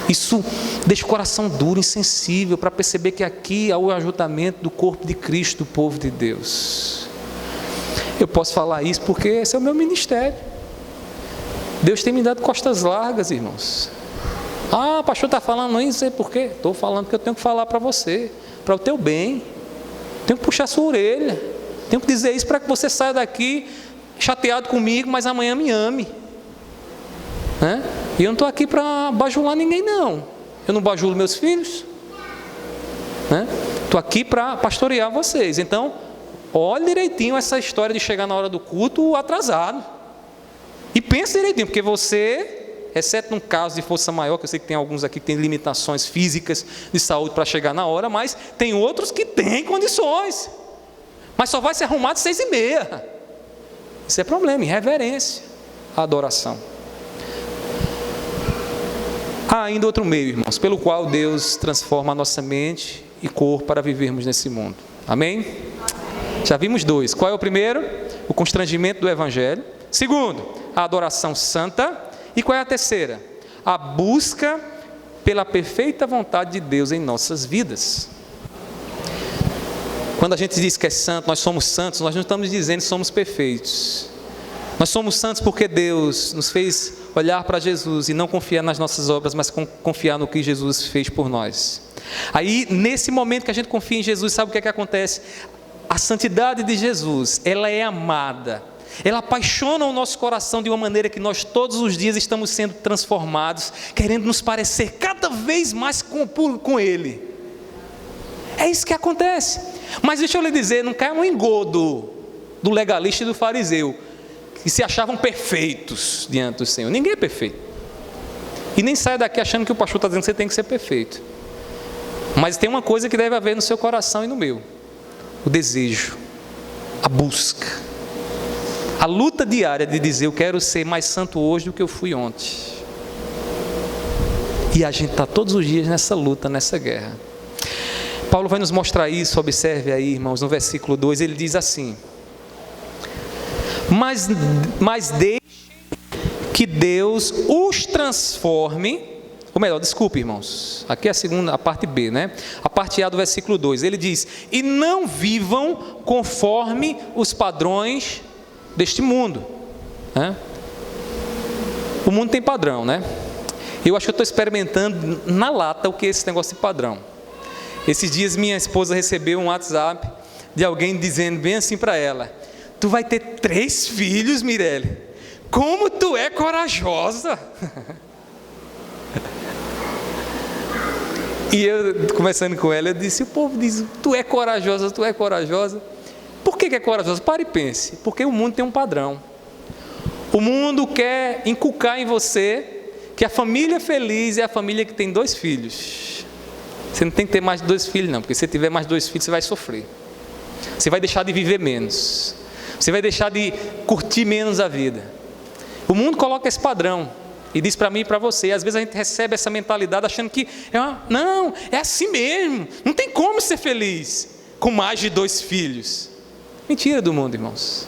Isso deixa o coração duro, insensível, para perceber que aqui há o ajuntamento do corpo de Cristo, do povo de Deus. Eu posso falar isso porque esse é o meu ministério. Deus tem me dado costas largas, irmãos. Ah, o pastor está falando isso, não sei por quê. Estou falando que eu tenho que falar para você, para o teu bem. Tenho que puxar a sua orelha. Tenho que dizer isso para que você saia daqui chateado comigo, mas amanhã me ame. Né? E eu não estou aqui para bajular ninguém, não. Eu não bajulo meus filhos. Estou aqui para pastorear vocês. Então, olhe direitinho essa história de chegar na hora do culto atrasado. E pense direitinho, porque você, exceto num caso de força maior, que eu sei que tem alguns aqui que têm limitações físicas de saúde para chegar na hora, mas tem outros que têm condições. Mas só vai se arrumar de 6h30. Isso é problema, irreverência, a adoração. Há ainda outro meio, irmãos, pelo qual Deus transforma a nossa mente e corpo para vivermos nesse mundo. Amém? Já vimos 2. Qual é o primeiro? O constrangimento do Evangelho. Segundo, a adoração santa. E qual é a terceira? A busca pela perfeita vontade de Deus em nossas vidas. Quando a gente diz que é santo, nós somos santos, nós não estamos dizendo que somos perfeitos. Nós somos santos porque Deus nos fez olhar para Jesus e não confiar nas nossas obras, mas confiar no que Jesus fez por nós. Aí, nesse momento que a gente confia em Jesus, sabe o que é que acontece? A santidade de Jesus, ela é amada. Ela apaixona o nosso coração de uma maneira que nós todos os dias estamos sendo transformados, querendo nos parecer cada vez mais com Ele. É isso que acontece. Mas deixa eu lhe dizer, não cai um engodo do legalista e do fariseu, que se achavam perfeitos diante do Senhor. Ninguém é perfeito. E nem saia daqui achando que o pastor está dizendo que você tem que ser perfeito. Mas tem uma coisa que deve haver no seu coração e no meu: o desejo, a busca, a luta diária de dizer: eu quero ser mais santo hoje do que eu fui ontem. E a gente está todos os dias nessa luta, nessa guerra. Paulo vai nos mostrar isso. Observe aí, irmãos, no versículo 2, ele diz assim: mas deixe que Deus os transforme. Ou melhor, desculpe, irmãos, aqui é a parte B, né? A parte A do versículo 2, ele diz: e não vivam conforme os padrões deste mundo, né? O mundo tem padrão, né? Eu acho que eu estou experimentando na lata o que é esse negócio de padrão. Esses dias minha esposa recebeu um WhatsApp de alguém dizendo bem assim para ela: tu vai ter 3 filhos, Mirelle, como tu é corajosa. E eu, conversando com ela, eu disse: o povo diz, tu é corajosa, tu é corajosa. Por que é corajosa? Pare e pense. Porque o mundo tem um padrão. O mundo quer inculcar em você que a família feliz é a família que tem 2 filhos. Você não tem que ter mais de 2 filhos não, porque se tiver mais de 2 filhos você vai sofrer. Você vai deixar de viver menos. Você vai deixar de curtir menos a vida. O mundo coloca esse padrão e diz para mim e para você. Às vezes a gente recebe essa mentalidade achando que não, é assim mesmo, não tem como ser feliz com mais de 2 filhos. Mentira do mundo, irmãos.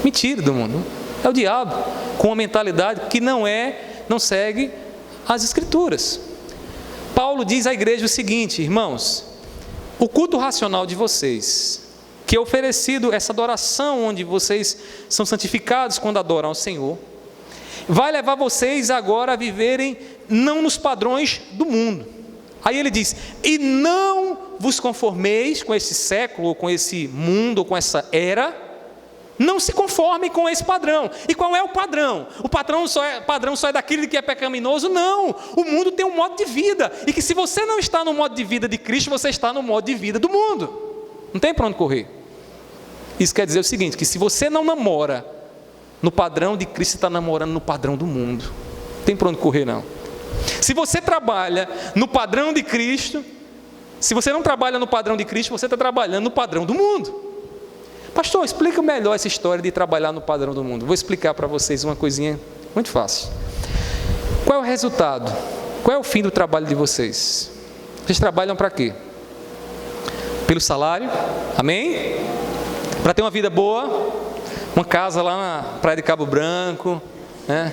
Mentira do mundo. É o diabo com uma mentalidade que não segue as Escrituras. Paulo diz à igreja o seguinte: irmãos, o culto racional de vocês, que é oferecido, essa adoração onde vocês são santificados quando adoram ao Senhor, vai levar vocês agora a viverem não nos padrões do mundo. Aí ele diz: e não vos conformeis com esse século, ou com esse mundo, ou com essa era. Não se conformem com esse padrão. E qual é o padrão? O padrão só é daquele que é pecaminoso? Não. O mundo tem um modo de vida. E que se você não está no modo de vida de Cristo, você está no modo de vida do mundo. Não tem para onde correr. Isso quer dizer o seguinte: que se você não namora no padrão de Cristo, você está namorando no padrão do mundo. Não tem para onde correr não. Se você trabalha no padrão de Cristo, se você não trabalha no padrão de Cristo, você está trabalhando no padrão do mundo. Pastor, explica melhor essa história de trabalhar no padrão do mundo. Vou explicar para vocês uma coisinha muito fácil. Qual é o resultado? Qual é o fim do trabalho de vocês? Vocês trabalham para quê? Pelo salário? Amém? Para ter uma vida boa? Uma casa lá na Praia de Cabo Branco, né?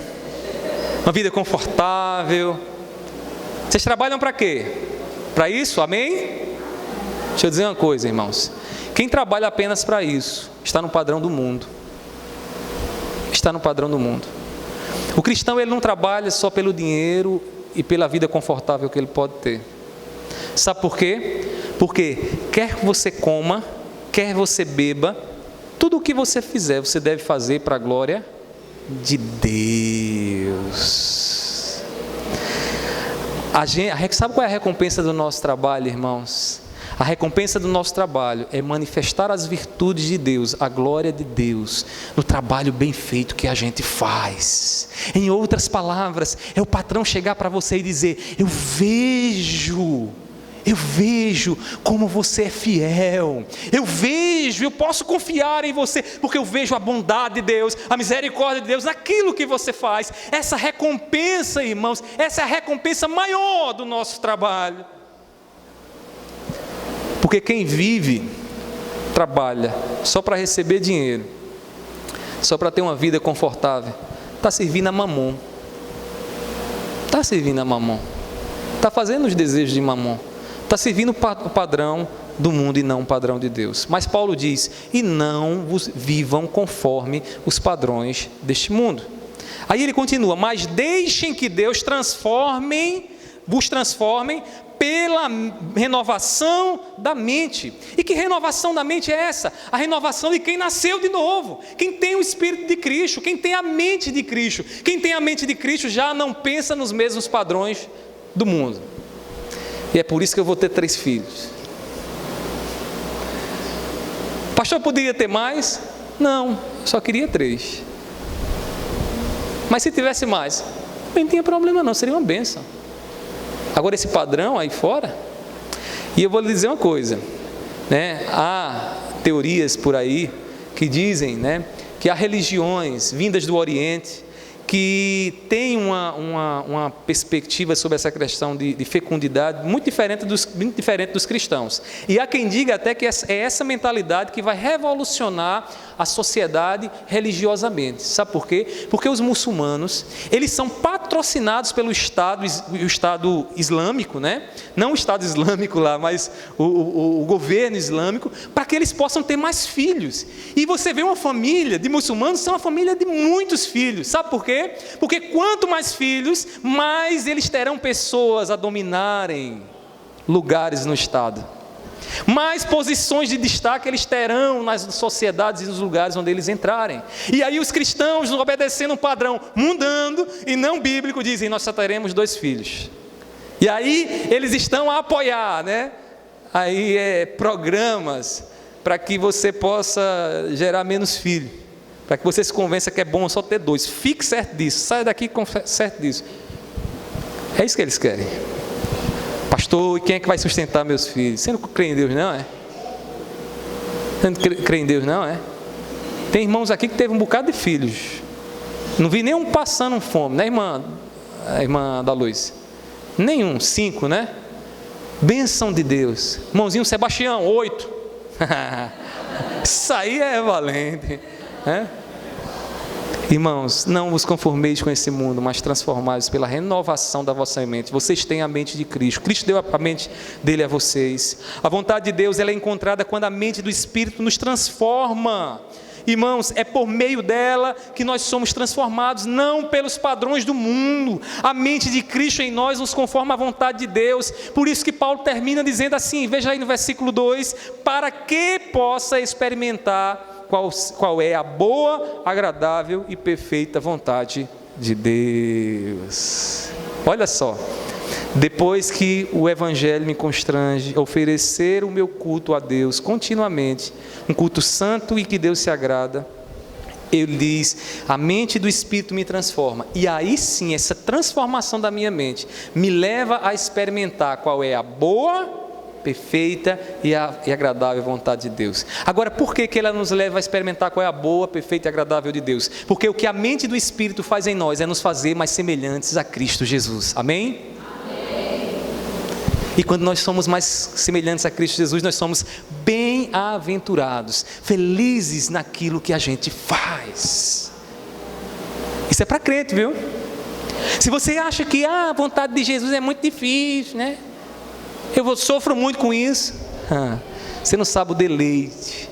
Uma vida confortável. Vocês trabalham para quê? Para isso? Amém? Deixa eu dizer uma coisa, irmãos. Quem trabalha apenas para isso está no padrão do mundo. Está no padrão do mundo. O cristão, ele não trabalha só pelo dinheiro e pela vida confortável que ele pode ter. Sabe por quê? Porque quer que você coma, quer você beba, tudo o que você fizer, você deve fazer para a glória de Deus. Sabe qual é a recompensa do nosso trabalho, irmãos? A recompensa do nosso trabalho é manifestar as virtudes de Deus, a glória de Deus, no trabalho bem feito que a gente faz. Em outras palavras, é o patrão chegar para você e dizer: eu vejo como você é fiel, eu posso confiar em você, porque eu vejo a bondade de Deus, a misericórdia de Deus naquilo que você faz. Essa recompensa, irmãos, essa é a recompensa maior do nosso trabalho. Porque quem vive, trabalha só para receber dinheiro, só para ter uma vida confortável, está servindo a mamon. Está servindo a mamon. está fazendo os desejos de Mamon, está servindo o padrão do mundo e não o padrão de Deus. Mas Paulo diz: e não vivam conforme os padrões deste mundo. Aí ele continua: mas deixem que Deus vos transformem pela renovação da mente. E que renovação da mente é essa? A renovação de quem nasceu de novo, quem tem o Espírito de Cristo, quem tem a mente de Cristo. Quem tem a mente de Cristo já não pensa nos mesmos padrões do mundo. E é por isso que eu vou ter 3 filhos. Pastor, poderia ter mais? Não, só queria 3. Mas se tivesse mais, não tinha problema não, seria uma bênção. Agora esse padrão aí fora, e eu vou lhe dizer uma coisa, né? Há teorias por aí que dizem, né, que há religiões vindas do Oriente que têm uma perspectiva sobre essa questão de fecundidade muito diferente dos cristãos. E há quem diga até que é essa mentalidade que vai revolucionar a sociedade religiosamente. Sabe por quê? Porque os muçulmanos, eles são patrocinados pelo Estado Islâmico, né? Não o Estado Islâmico lá, mas o governo islâmico, para que eles possam ter mais filhos. E você vê uma família de muçulmanos, são uma família de muitos filhos. Sabe por quê? Porque quanto mais filhos, mais eles terão pessoas a dominarem lugares no Estado. Mais posições de destaque eles terão nas sociedades e nos lugares onde eles entrarem. E aí os cristãos, obedecendo um padrão mundano e não bíblico, dizem: nós só teremos 2 filhos. E aí eles estão a apoiar, né? Aí programas para que você possa gerar menos filhos, para que você se convença que é bom só ter 2. Fique certo disso, saia daqui certo disso. É isso que eles querem. Pastor, e quem é que vai sustentar meus filhos? Você não crê em Deus não, é? Você não crê em Deus não, é? Tem irmãos aqui que teve um bocado de filhos. Não vi nenhum passando fome, né, a irmã da Luz? Nenhum, 5, né? Bênção de Deus. Irmãozinho Sebastião, 8. Isso aí é valente, né? Irmãos, não vos conformeis com esse mundo, mas transformados pela renovação da vossa mente. Vocês têm a mente de Cristo. Cristo deu a mente dele a vocês. A vontade de Deus, ela é encontrada quando a mente do Espírito nos transforma. Irmãos, é por meio dela que nós somos transformados, não pelos padrões do mundo. A mente de Cristo em nós nos conforma à vontade de Deus. Por isso que Paulo termina dizendo assim, veja aí no versículo 2: para que possa experimentar qual é a boa, agradável e perfeita vontade de Deus. Olha só, depois que o Evangelho me constrange a oferecer o meu culto a Deus continuamente, um culto santo e que Deus se agrada, ele diz: a mente do Espírito me transforma. E aí sim, essa transformação da minha mente me leva a experimentar qual é a boa, perfeita e agradável vontade de Deus. Agora, por que ela nos leva a experimentar qual é a boa, perfeita e agradável de Deus? Porque o que a mente do Espírito faz em nós é nos fazer mais semelhantes a Cristo Jesus. Amém? Amém. E quando nós somos mais semelhantes a Cristo Jesus, nós somos bem-aventurados, felizes naquilo que a gente faz. Isso é para crente, viu? Se você acha que a vontade de Jesus é muito difícil, né? Eu sofro muito com isso. Você não sabe o deleite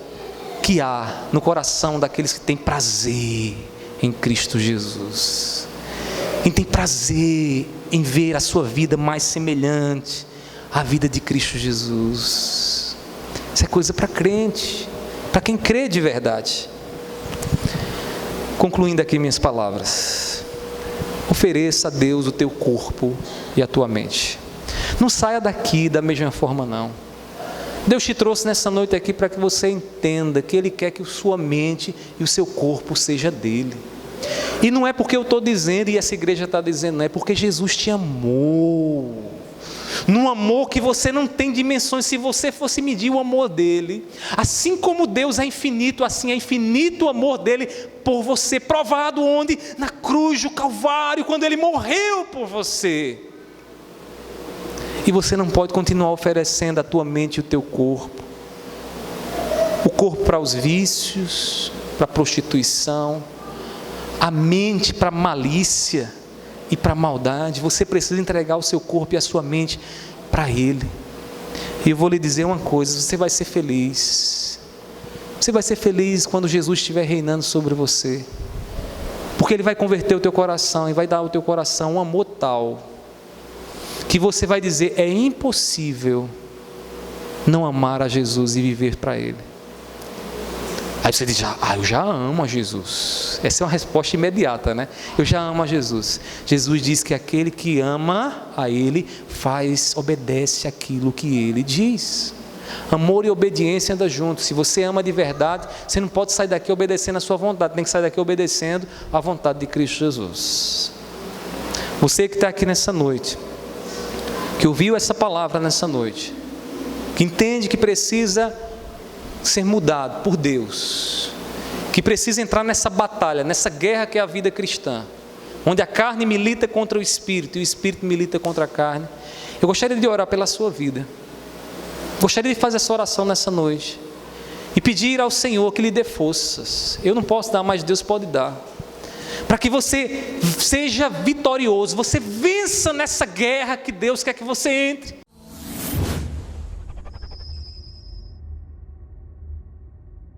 que há no coração daqueles que têm prazer em Cristo Jesus. Quem tem prazer em ver a sua vida mais semelhante à vida de Cristo Jesus. Isso é coisa para crente, para quem crê de verdade. Concluindo aqui minhas palavras: ofereça a Deus o teu corpo e a tua mente. Não saia daqui da mesma forma não. Deus te trouxe nessa noite aqui para que você entenda que Ele quer que a sua mente e o seu corpo seja dele. E não é porque eu estou dizendo e essa igreja está dizendo, não é porque Jesus te amou. Num amor que você não tem dimensões. Se você fosse medir o amor dele, assim como Deus é infinito, assim é infinito o amor dele por você, provado onde? Na cruz do Calvário, quando ele morreu por você. E você não pode continuar oferecendo a tua mente e o teu corpo. O corpo para os vícios, para a prostituição, a mente para a malícia, e para a maldade, você precisa entregar o seu corpo e a sua mente para Ele. E eu vou lhe dizer uma coisa, você vai ser feliz. Você vai ser feliz quando Jesus estiver reinando sobre você. Porque Ele vai converter o teu coração e vai dar ao teu coração um amor tal, que você vai dizer, é impossível não amar a Jesus e viver para Ele. Aí você diz, eu já amo a Jesus. Essa é uma resposta imediata, né? Eu já amo a Jesus. Jesus diz que aquele que ama a Ele obedece aquilo que Ele diz. Amor e obediência andam juntos. Se você ama de verdade, você não pode sair daqui obedecendo a sua vontade, tem que sair daqui obedecendo a vontade de Cristo Jesus. Você que está aqui nessa noite, que ouviu essa palavra nessa noite, que entende que precisa ser mudado por Deus, que precisa entrar nessa batalha, nessa guerra que é a vida cristã, onde a carne milita contra o Espírito e o Espírito milita contra a carne. Eu gostaria de orar pela sua vida, gostaria de fazer essa oração nessa noite e pedir ao Senhor que lhe dê forças. Eu não posso dar, mas Deus pode dar, para que você seja vitorioso, você vença nessa guerra que Deus quer que você entre.